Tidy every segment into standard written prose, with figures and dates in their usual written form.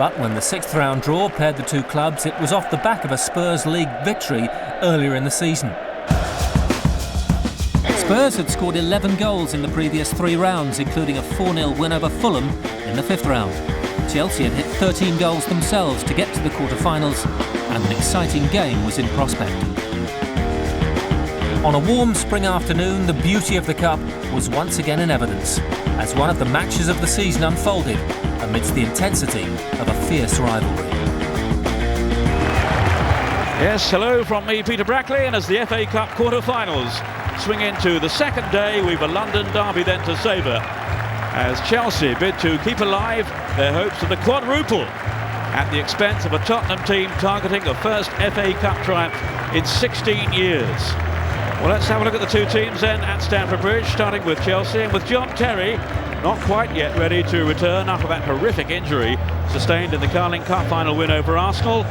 But when the sixth round draw paired the two clubs, it was off the back of a Spurs League victory earlier in the season. Spurs had scored 11 goals in the previous 3 rounds, including a 4-0 win over Fulham in the 5th round. Chelsea had hit 13 goals themselves to get to the quarter-finals, and an exciting game was in prospect. On a warm spring afternoon, the beauty of the Cup was once again in evidence, as one of the matches of the season unfolded amidst the intensity of a fierce rivalry. Yes, hello from me, Peter Brackley, and as the FA Cup quarter-finals swing into the second day, we've a London derby then to savour, as Chelsea bid to keep alive their hopes of the quadruple at the expense of a Tottenham team targeting a first FA Cup triumph in 16 years. Well, let's have a look at the two teams then at Stamford Bridge, starting with Chelsea, and with John Terry not quite yet ready to return after that horrific injury sustained in the Carling Cup final win over Arsenal.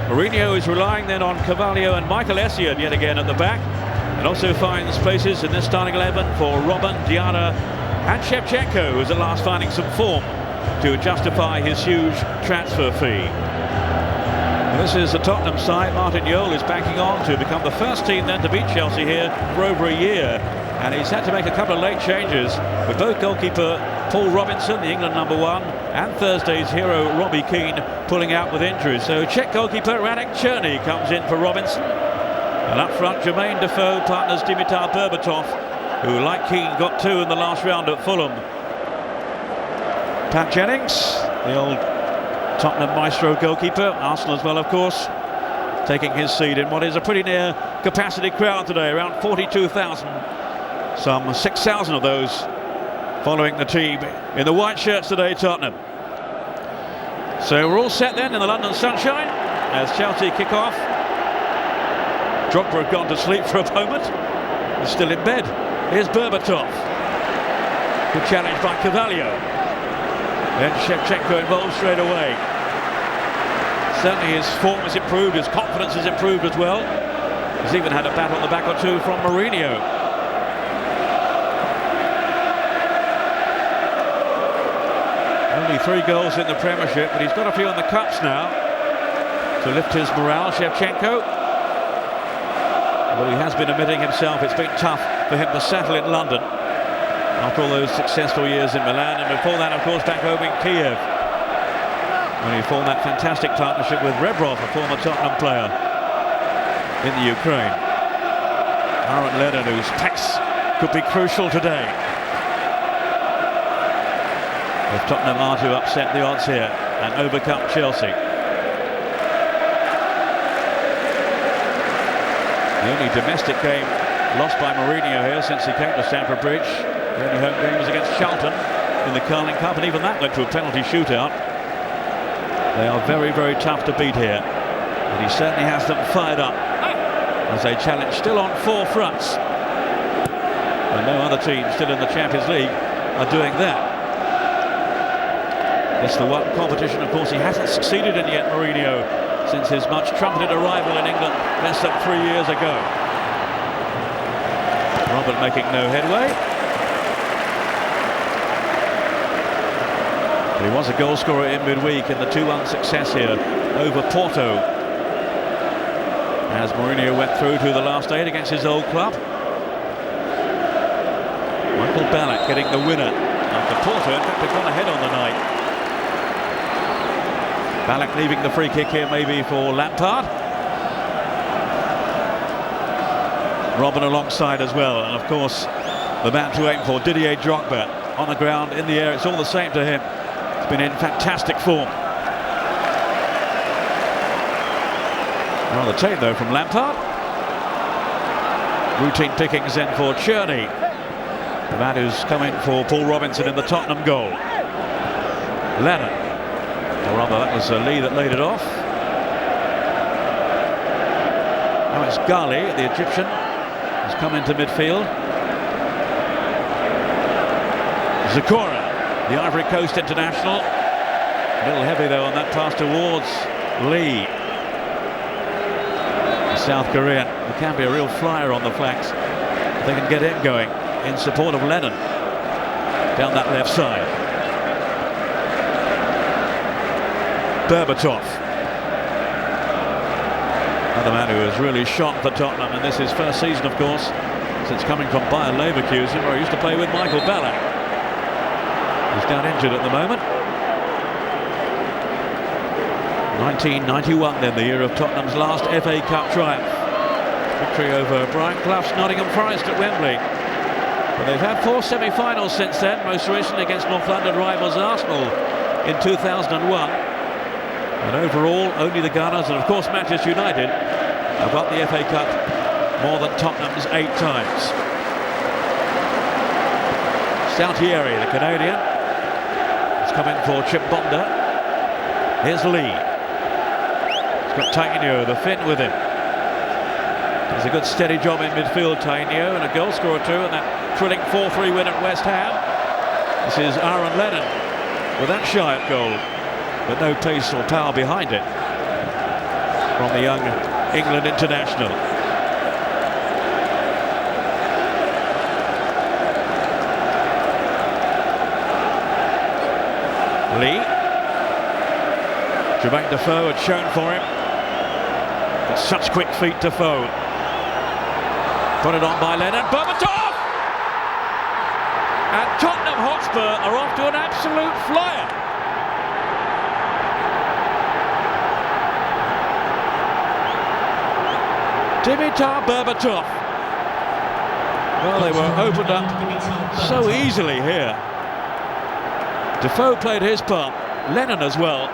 Mourinho is relying then on Carvalho and Michael Essien yet again at the back, and also finds places in this starting 11 for Robben, Diarra and Shevchenko, who's at last finding some form to justify his huge transfer fee. This is the Tottenham side Martin Jol is banking on to become the first team then to beat Chelsea here for over a year, and he's had to make a couple of late changes, with both goalkeeper Paul Robinson, the England #1, and Thursday's hero Robbie Keane pulling out with injuries. So Czech goalkeeper Radek Černý comes in for Robinson, and up front Jermaine Defoe partners Dimitar Berbatov, who like Keane got 2 in the last round at Fulham. Pat Jennings, the old Tottenham maestro goalkeeper, Arsenal as well of course, taking his seat in what is a pretty near capacity crowd today, around 42,000. Some 6,000 of those following the team in the white shirts today, Tottenham. So we're all set then in the London sunshine as Chelsea kick off. Drogba had gone to sleep for a moment. He's still in bed. Here's Berbatov. Good challenge by Carvalho. Then Shevchenko involved straight away. Certainly his form has improved, his confidence has improved as well. He's even had a bat on the back or two from Mourinho. Only 3 goals in the Premiership, but he's got a few in the Cups now to lift his morale, Shevchenko. Although he has been admitting himself it's been tough for him to settle in London after all those successful years in Milan, and before that of course back home in Kiev, when he formed that fantastic partnership with Rebrov, a former Tottenham player in the Ukraine. Aaron Lennon, whose pace could be crucial today if Tottenham are to upset the odds here and overcome Chelsea. The only domestic game lost by Mourinho here since he came to Stamford Bridge. The only home game was against Charlton in the Carling Cup, and even that went to a penalty shootout. They are very, very tough to beat here, and he certainly has them fired up as they challenge still on 4 fronts. And no other team still in the Champions League are doing that. It's the one competition, of course, he hasn't succeeded in yet, Mourinho, since his much trumpeted arrival in England less than 3 years ago. Robben making no headway. He was a goal scorer in midweek in the 2-1 success here over Porto, as Mourinho went through to the last 8 against his old club. Michael Ballack getting the winner after Porto in fact had gone ahead on the night. Ballack leaving the free kick here maybe for Lampard. Robben alongside as well, and of course the man to aim for, Didier Drogba, on the ground, in the air, it's all the same to him. He's been in fantastic form. Rather tame though from Lampard. Routine pickings then for Černý, the man who's come in for Paul Robinson in the Tottenham goal. Lennon, or rather that was Lee that laid it off. Now it's Ghali, the Egyptian, has come into midfield. Zakora, the Ivory Coast international. A little heavy though on that pass towards Lee. The South Korean, who can be a real flyer on the flanks. They can get him going in support of Lennon down that left side. Berbatov. Another man who has really shone for Tottenham, and this is his first season, of course, since coming from Bayer Leverkusen, where he used to play with Michael Ballack. He's down injured at the moment. 1991 then, the year of Tottenham's last FA Cup triumph. Victory over Brian Clough's Nottingham Forest at Wembley. But they've had 4 semi-finals since then, most recently against North London rivals Arsenal in 2001. And overall, only the Gunners and of course Manchester United have won the FA Cup more than Tottenham's 8 times. Saltieri, the Canadian, is coming for Chip Bonda. Here's Lee. He's got Tainio, the Finn, with him. Does a good steady job in midfield, Tainio, and a goal scorer too, and that thrilling 4-3 win at West Ham. This is Aaron Lennon with that shy at goal, but no pace or power behind it from the young England international. Lee. Jermaine Defoe had shown for him. Got such quick feet, Defoe. Put it on by Lennon. Berbatov! And Tottenham Hotspur are off to an absolute flyer. Dimitar Berbatov. Well, they were opened up so easily here. Defoe played his part, Lennon as well,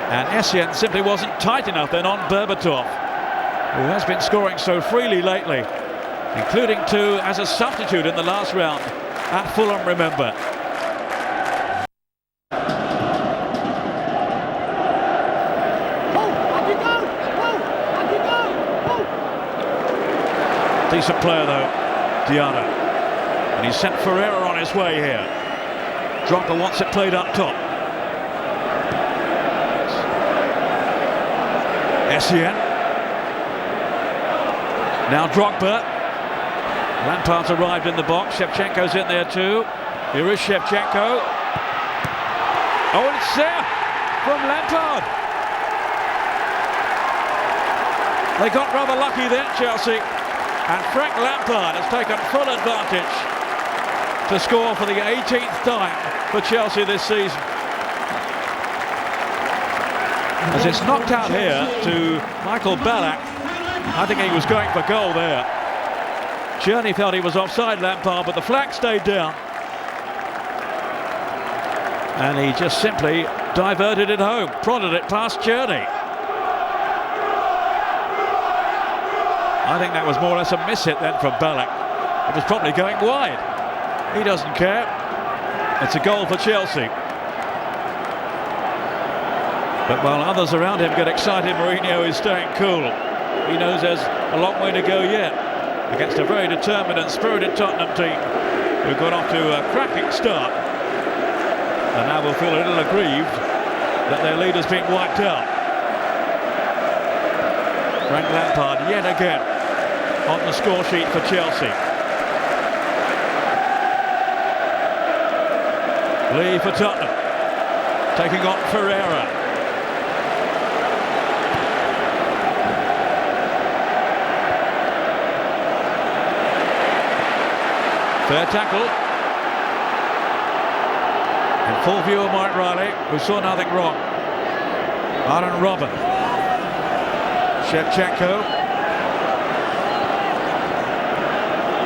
and Essien simply wasn't tight enough then on Berbatov, who has been scoring so freely lately, including 2 as a substitute in the last round at Fulham, remember. Decent player though, Diana, and he sent Ferreira on his way here. Drogba wants it played up top. Essien. Now Drogba. Lampard's arrived in the box. Shevchenko's in there too. Here is Shevchenko. Oh, and it's there from Lampard. They got rather lucky then, Chelsea. And Frank Lampard has taken full advantage to score for the 18th time for Chelsea this season. As it's knocked out here to Michael Ballack. I think he was going for goal there. Journey felt he was offside, Lampard, but the flag stayed down. And he just simply diverted it home, prodded it past Journey. I think that was more or less a miss hit then from Ballack. It was probably going wide. He doesn't care. It's a goal for Chelsea. But while others around him get excited, Mourinho is staying cool. He knows there's a long way to go yet against a very determined and spirited Tottenham team who got off to a cracking start and now will feel a little aggrieved that their leader's been wiped out. Frank Lampard yet again on the score sheet for Chelsea. Lee for Tottenham, taking on Ferreira. Fair tackle. In full view of Mike Riley, who saw nothing wrong. Aaron Robben. Shevchenko.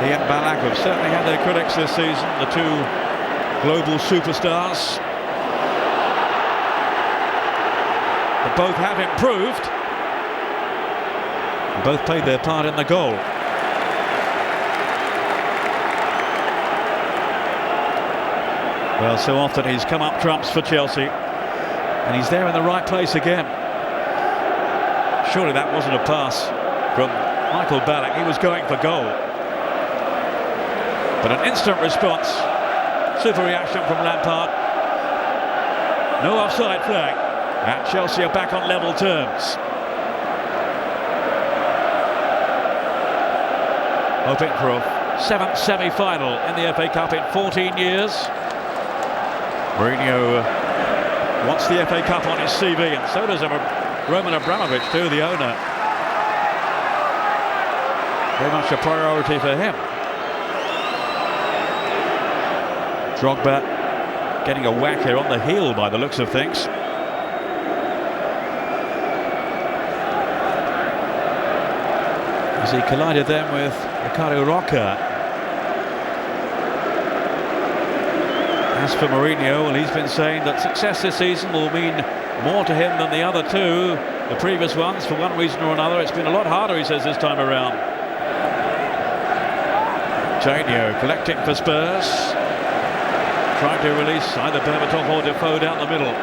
He and Ballack have certainly had their critics this season, the 2 global superstars. But both have improved. And both played their part in the goal. Well, so often he's come up trumps for Chelsea, and he's there in the right place again. Surely that wasn't a pass from Michael Ballack. He was going for goal. But an instant response. Super reaction from Lampard. No offside flag. And Chelsea are back on level terms. Hoping for a 7th semi-final in the FA Cup in 14 years. Mourinho Wants the FA Cup on his CV, and so does Roman Abramovich too, the owner. Very much a priority for him. Drogba getting a whack here on the heel by the looks of things. As he collided then with Ricardo Roca. As for Mourinho, well, he's been saying that success this season will mean more to him than the other two, the previous ones. For one reason or another, it's been a lot harder, he says, this time around. Janio collecting for Spurs, trying to release either Berbatov or Defoe down the middle.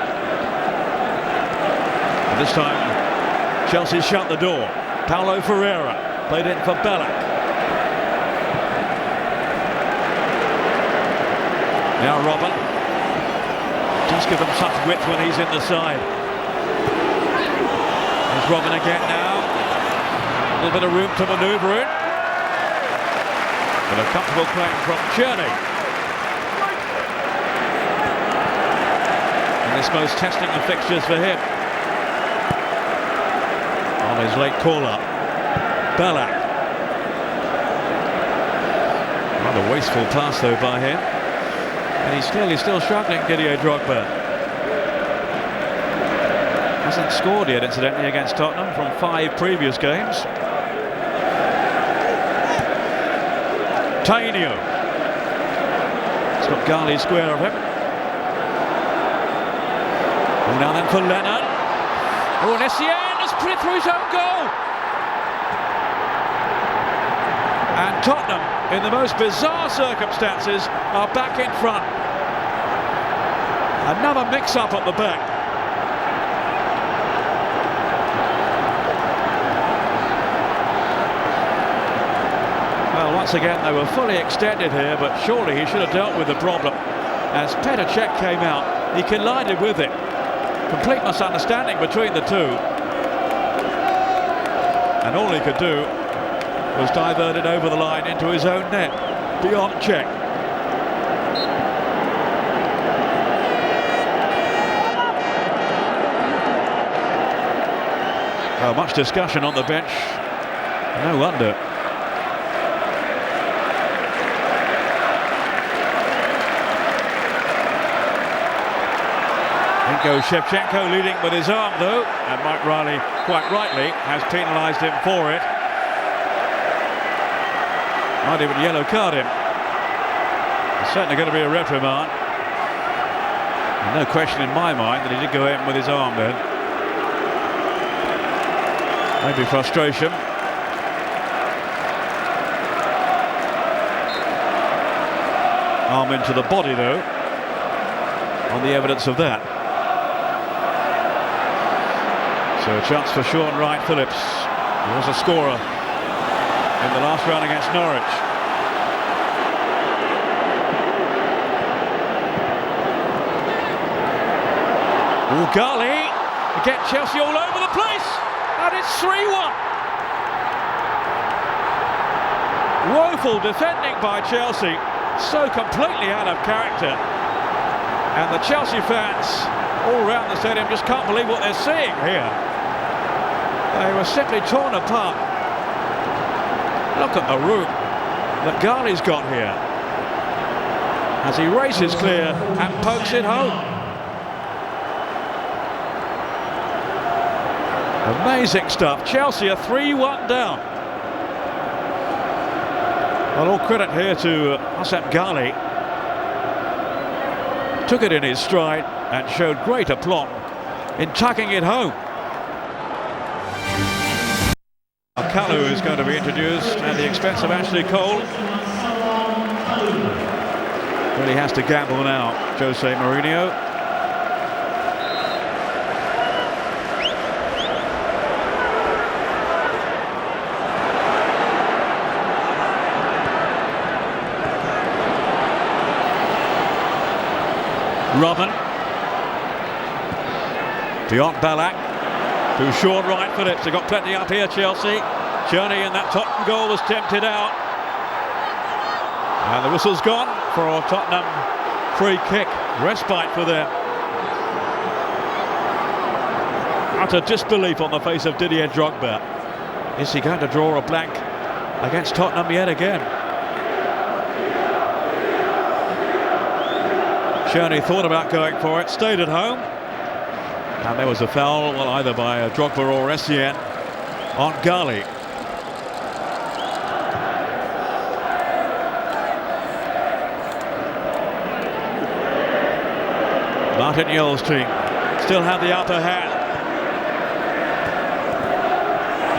And this time, Chelsea shut the door. Paulo Ferreira played in for Ballack. Now Robin, just give him such width when he's in the side. There's Robin again now. A little bit of room to manoeuvre in. But a comfortable claim from Tierney. And this most testing of fixtures for him. On his late call-up. Ballack. Rather wasteful pass though by him. And he's clearly still struggling, Didier Drogba. Hasn't scored yet, incidentally, against Tottenham from 5 previous games. Tainio. He's got Gali square of him. Oh, now then for Lennon. Oh, and Essien has put it through his own goal. And Tottenham, in the most bizarre circumstances, are back in front. Another mix-up at the back. Well, once again, they were fully extended here, but surely he should have dealt with the problem. As Petr Cech came out, he collided with it. Complete misunderstanding between the two. And all he could do was divert it over the line into his own net, beyond Cech. Well, much discussion on the bench. No wonder. In goes Shevchenko, leading with his arm though, and Mike Riley, quite rightly, has penalised him for it. Might even yellow card him. It's certainly going to be a reprimand. And no question in my mind that he did go in with his arm then. Maybe frustration. Arm into the body though, on the evidence of that. So a chance for Sean Wright-Phillips. He was a scorer in the last round against Norwich. Gali get Chelsea all over the place, and it's 3-1. Woeful defending by Chelsea, so completely out of character, and the Chelsea fans all around the stadium just can't believe what they're seeing here. They were simply torn apart. Look at the room that Ghali's got here as he races clear and pokes it home. Amazing stuff. Chelsea are 3-1 down. Well, all credit here to Assam Ghali. Took it in his stride and showed great aplomb in tucking it home. Kalu is going to be introduced at the expense of Ashley Cole. Really has to gamble now, Jose Mourinho. Robin. Beyond Ballack. To Sean Wright-Phillips. They've got plenty up here, Chelsea. Tierney in that Tottenham goal was tempted out. And the whistle's gone for a Tottenham free kick. Respite for them. utter disbelief on the face of Didier Drogba. Is he going to draw a blank against Tottenham yet again? Sherney thought about going for it, stayed at home. And there was a foul, well, either by Drogba or Essien on Gali. Martin Jol's team still have the upper hand.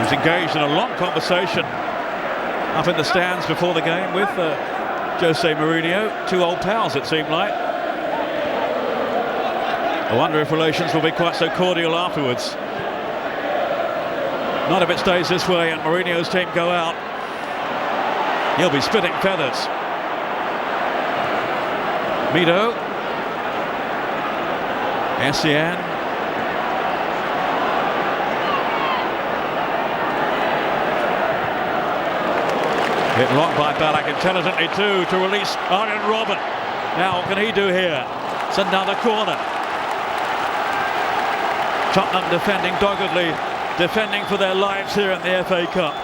He's engaged in a long conversation up in the stands before the game with Jose Mourinho. Two old pals, it seemed like. I wonder if relations will be quite so cordial afterwards. Not if it stays this way and Mourinho's team go out. He'll be spitting feathers. Mido. Essien. Hit blocked by Ballack intelligently too to release Arjen Robben. Now what can he do here? It's another corner. Tottenham defending doggedly, defending for their lives here in the FA Cup.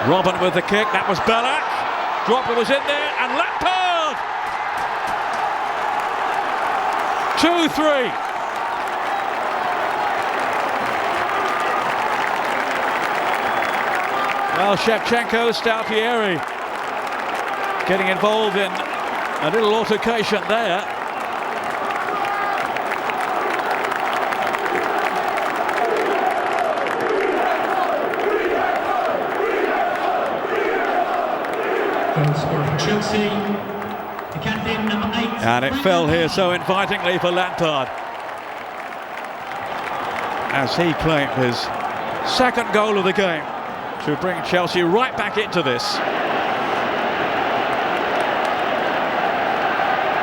Robben with the kick, that was Ballack. Drogba was in there, and Lampard! 2-3. Well, Shevchenko, Stalpieri getting involved in a little altercation there. Chelsea, the captain, number 8. And it fell here so invitingly for Lampard, as he claimed his second goal of the game to bring Chelsea right back into this.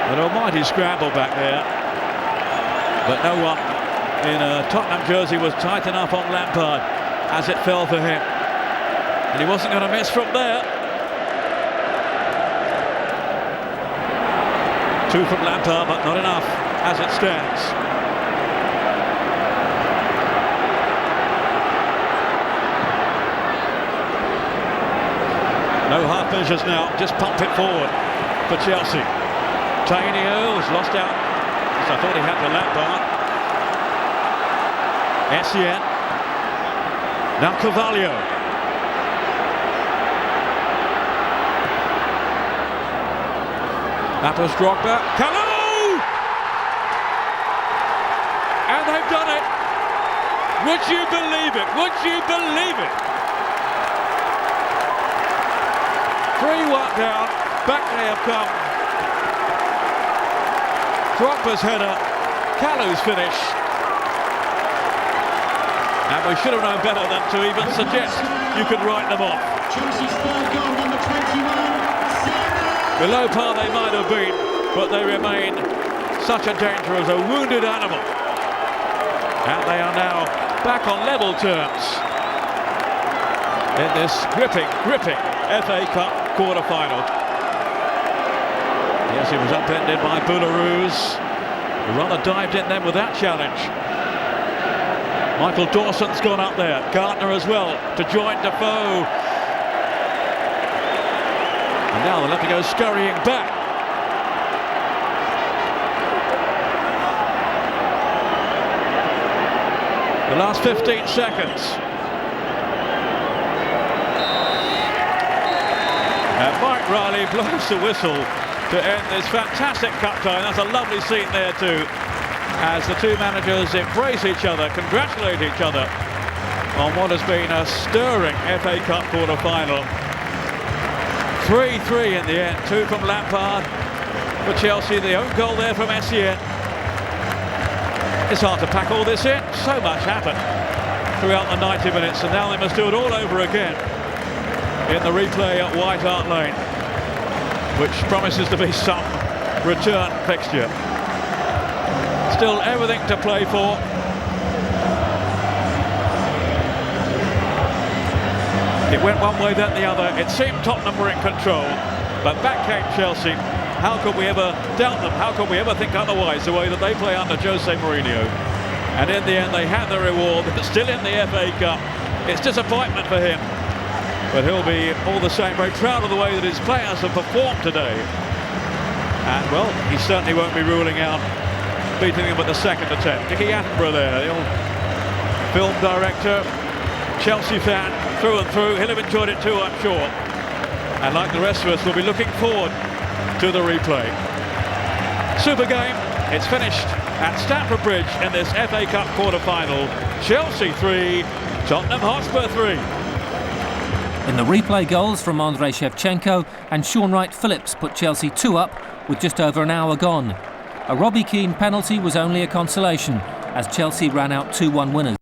An almighty scramble back there, but no one in a Tottenham jersey was tight enough on Lampard as it fell for him, and he wasn't going to miss from there. Two from Lampard, but not enough as it stands. No half measures now, just pump it forward for Chelsea. Tainio has lost out, so I thought he had to Lampard. Essien. Now Carvalho. That was Drogba. Kalou! And they've done it. Would you believe it? Would you believe it? 3-1 down. Back they have come. Drogba's header. Kalou's finish. And we should have known better than to even suggest you could write them off. Chelsea's third goal, number 21. Below par they might have been, but they remain such a danger as a wounded animal. And they are now back on level terms in this gripping FA Cup quarter-final. Yes, he was upended by Boularus, who rather dived in then with that challenge. Michael Dawson's gone up there, Gardner as well to join Defoe. And now they'll have to go scurrying back. The last 15 seconds. And Mike Riley blows the whistle to end this fantastic cup tie. That's a lovely scene there too, as the two managers embrace each other, congratulate each other on what has been a stirring FA Cup quarter-final. 3-3 in the end, 2 from Lampard for Chelsea, the own goal there from Essien. It's hard to pack all this in, so much happened throughout the 90 minutes, and now they must do it all over again in the replay at White Hart Lane, which promises to be some return fixture. Still everything to play for. It went one way then the other. It seemed Tottenham were in control, But back came Chelsea. How could we ever doubt them? How could we ever think otherwise, the way that they play under Jose Mourinho? And in the end, they had their reward. They're still in the FA Cup. It's disappointment for him. But he'll be, all the same, very proud of the way that his players have performed today. And, well, he certainly won't be ruling out beating him at the second attempt. Nicky Attenborough there, the old film director, Chelsea fan through and through. He'll have enjoyed it too, I'm sure. And like the rest of us, we'll be looking forward to the replay. Super game. It's finished at Stamford Bridge in this FA Cup quarter-final. Chelsea 3, Tottenham Hotspur 3. In the replay, goals from Andrei Shevchenko and Sean Wright-Phillips put Chelsea 2 up with just over an hour gone. A Robbie Keane penalty was only a consolation as Chelsea ran out 2-1 winners.